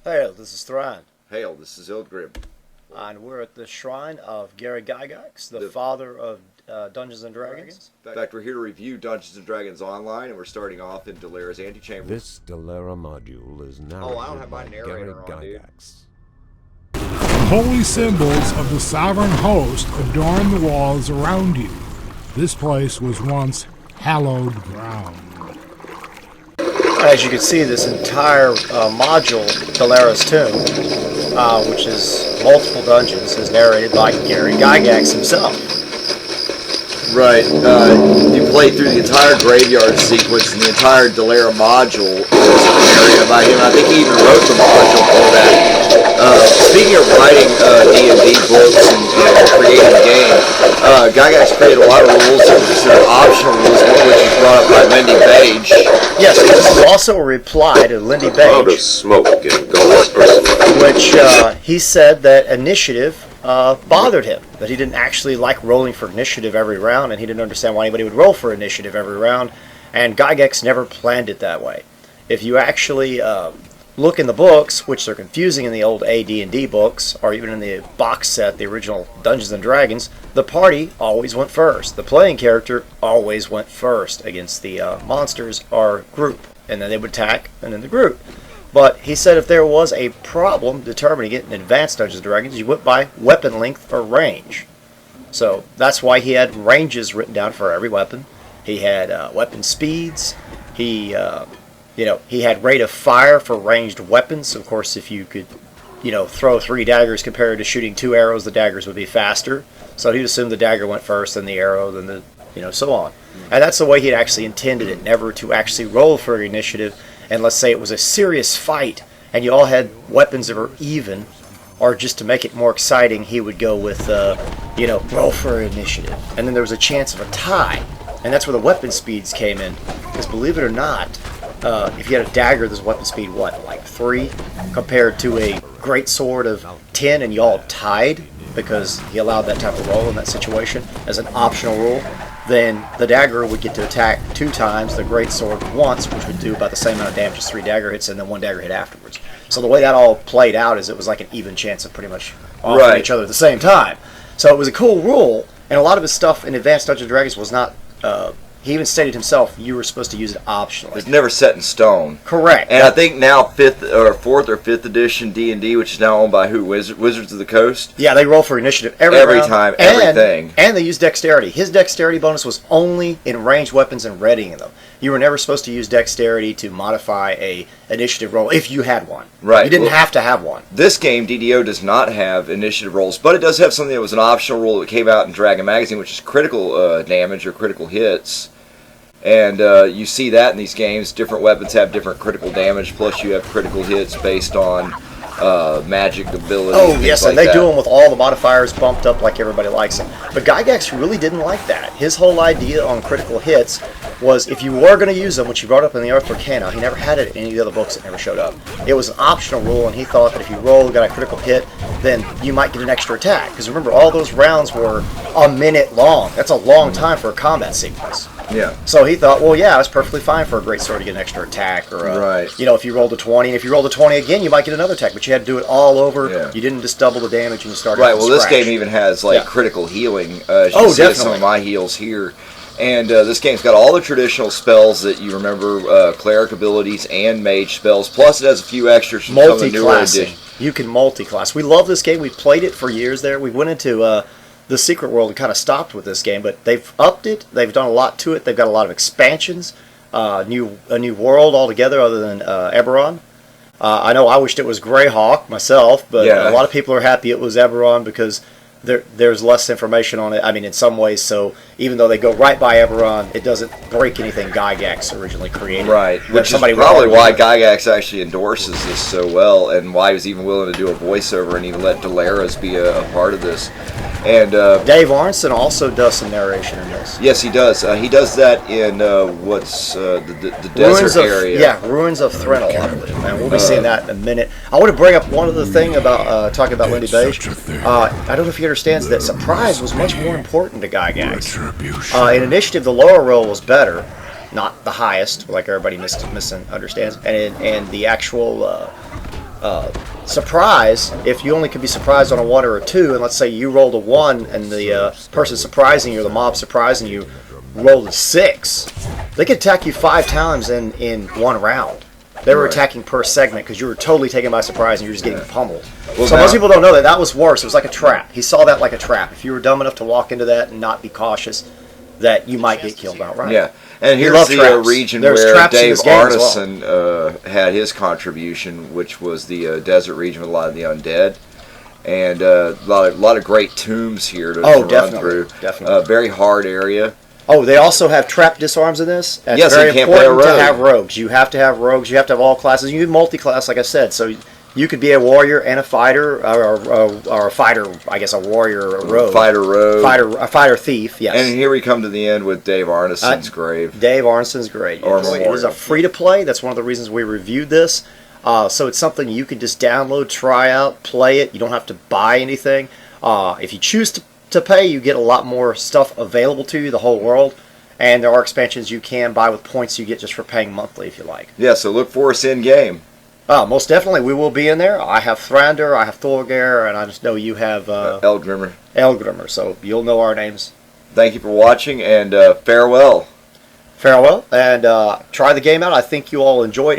Hail, this is Thrand. Hail, this is Eldgrim. And we're at the shrine of Gygax, the father of Dungeons and Dragons. In fact, we're here to review Dungeons and Dragons Online, and we're starting off in Delara's Antechamber. This Delara module is narrated by Gygax. The holy symbols of the sovereign host adorn the walls around you. This place was once hallowed ground. As you can see, this entire module, Delara's Tomb, which is multiple dungeons, is narrated by Gygax himself. Right. You play through the entire graveyard sequence and the entire Delara module is narrated by him. I think he even wrote the module for that. Speaking of writing D&D books and creating a game, Gygax created a lot of rules that were considered optional rules, one of which was brought up by LindyBeige. Yes, this is also a reply to LindyBeige, which he said that initiative bothered him, that he didn't actually like rolling for initiative every round, and he didn't understand why anybody would roll for initiative every round, and Gygax never planned it that way. If you actually look in the books, which are confusing in the old AD&D books, or even in the box set, the original Dungeons and Dragons, the party always went first. The playing character always went first against the monsters or group, and then they would attack, and then the group. But he said if there was a problem determining it in advanced Dungeons & Dragons, you went by weapon length or range. So that's why he had ranges written down for every weapon. He had weapon speeds. He had rate of fire for ranged weapons. Of course, if you could, throw 3 daggers compared to shooting 2 arrows, the daggers would be faster. So he'd assume the dagger went first, then the arrow, then the, so on. And that's the way he'd actually intended it, never to actually roll for initiative. And let's say it was a serious fight, and you all had weapons that were even, or just to make it more exciting, he would go with, roll for initiative. And then there was a chance of a tie, and that's where the weapon speeds came in. Because believe it or not, if you had a dagger, there's weapon speed, like 3, compared to a great sword of 10, and you all tied, because he allowed that type of roll in that situation as an optional rule. Then the dagger would get to attack 2 times, the great sword once, which would do about the same amount of damage as 3 dagger hits, and then 1 dagger hit afterwards. So the way that all played out is it was like an even chance of pretty much offering each other at the same time. So it was a cool rule, and a lot of his stuff in Advanced Dungeons & Dragons was not... he even stated himself, you were supposed to use it optionally. It's never set in stone. Correct. And I think now 4th or 5th edition D&D, which is now owned by who? Wizards of the Coast? Yeah, they roll for initiative every round, time, everything. And they use dexterity. His dexterity bonus was only in ranged weapons and readying them. You were never supposed to use dexterity to modify a initiative roll if you had one. Right. You didn't have to have one. This game, DDO, does not have initiative rolls, but it does have something that was an optional rule that came out in Dragon Magazine, which is critical damage or critical hits. And you see that in these games. Different weapons have different critical damage, plus you have critical hits based on magic ability. Oh, yes, and they do them with all the modifiers bumped up like everybody likes them. But Gygax really didn't like that. His whole idea on critical hits was if you were going to use them, which he brought up in the Earth Arcana, he never had it in any of the other books that never showed up. It was an optional rule, and he thought that if you roll, got a critical hit, then you might get an extra attack. Because remember, all those rounds were a minute long. That's a long time for a combat sequence. Yeah. So he thought, well, yeah, it's perfectly fine for a great sword to get an extra attack, or if you rolled a 20, and if you rolled a 20 again, you might get another attack, but you had to do it all over. Yeah. You didn't just double the damage, and you started. Right. Well, this game even has critical healing. As you see some of my heals here, and this game's got all the traditional spells that you remember, cleric abilities and mage spells. Plus, it has a few extras from some of the newer editions. You can multi-class. We love this game. We've played it for years. There, we went into. The Secret World and kind of stopped with this game, but they've upped it. They've done a lot to it. They've got a lot of expansions, a new world altogether other than Eberron. I know I wished it was Greyhawk myself, but a lot of people are happy it was Eberron because there's less information on it. I mean, in some ways, so even though they go right by Eberron, it doesn't break anything Gygax originally created. Right, which is probably why Gygax actually endorses this so well, and why he was even willing to do a voiceover and even let Delara's be a part of this. And Dave Arneson also does some narration in this. Yes, he does. He does that in the desert area. Yeah, Ruins of Thrand, I believe. And we'll be seeing that in a minute. I want to bring up one other thing about talking about LindyBeige. I don't know if he understands that surprise was much more important to Gygax. In initiative, the lower roll was better, not the highest, like everybody misunderstands. And the actual surprise, if you only could be surprised on a 1 or a 2, and let's say you rolled a 1 and the person surprising you, or the mob surprising you, rolled a 6, they could attack you 5 times in one round. They were attacking per segment because you were totally taken by surprise and you were just getting pummeled. Well, so most people don't know that was worse. It was like a trap. He saw that like a trap. If you were dumb enough to walk into that and not be cautious, that you might get killed outright. Yeah, and here's the region where Dave Arneson had his contribution, which was the desert region with a lot of the undead. And a lot of great tombs here to run through. Definitely. Very hard area. Oh, they also have trap disarms in this. And yes, it's very you can't play a rogue. important to have rogues. You have to have rogues. You have to have all classes. You can multi-class, like I said. So you could be a warrior and a fighter, or a fighter, I guess, a warrior or a rogue. A fighter thief, yes. And here we come to the end with Dave Arneson's grave. Dave Arneson's grave. Yes. It is a free-to-play. That's one of the reasons we reviewed this. So it's something you can just download, try out, play it. You don't have to buy anything. If you choose to pay, you get a lot more stuff available to you, the whole world. And there are expansions you can buy with points you get just for paying monthly if you like. Yeah, so look for us in-game. Most definitely, we will be in there. I have Thrander, I have Thorgar, and I just know you have Eldgrimmer. Eldgrimmer, so you'll know our names. Thank you for watching, and farewell. Farewell, and try the game out. I think you all enjoy it.